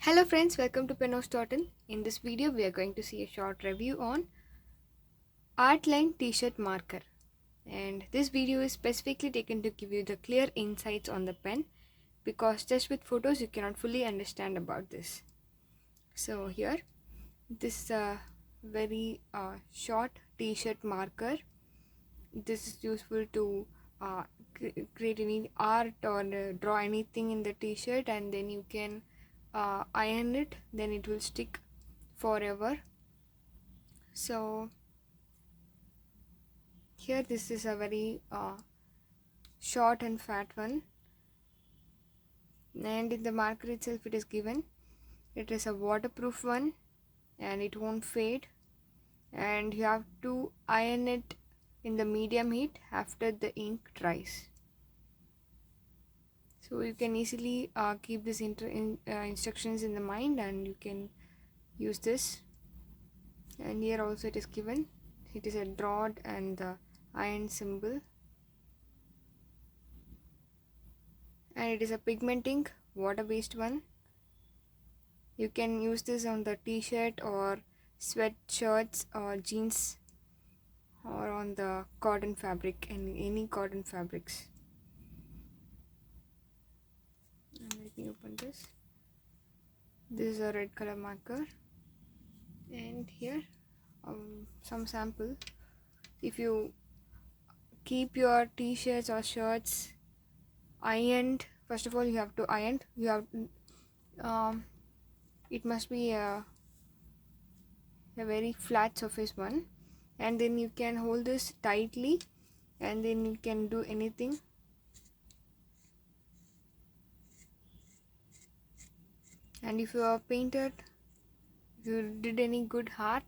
Hello friends, welcome to Pennos.in. In this video, we are going to see a short review on Artline t-shirt marker. And this video is specifically taken to give you the clear insights on the pen because just with photos you cannot fully understand about this. So here, this is a very short t-shirt marker. This is useful to create any art or draw anything in the t-shirt, and then you can iron it, then it will stick forever. So here this is a very short and fat one, and in the marker itself it is given it is a waterproof one and it won't fade, and you have to iron it in the medium heat after the ink dries. So you can easily keep this instructions in the mind and you can use this. And here also it is given, it is a rod and the iron symbol, and it is a pigment ink, water based one. You can use this on the t-shirt or sweatshirts or jeans or on the cotton fabric and any cotton fabrics. And let me open this. This is a red color marker, and here some sample. If you keep your t-shirts or shirts ironed, first of all you have to iron. You have it must be a very flat surface one, and then you can hold this tightly and then you can do anything. And if you are painted, if you did any good art,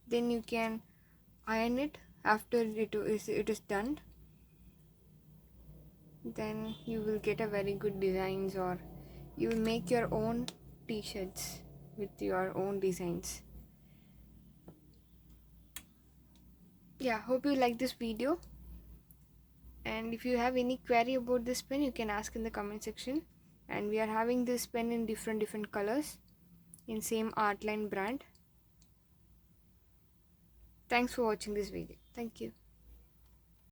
then you can iron it after it is done. Then you will get a very good designs, or you will make your own t-shirts with your own designs. Yeah, hope you like this video, and if you have any query about this pen you can ask in the comment section. And we are having this pen in different colors in same Artline brand. Thanks for watching this video. Thank you.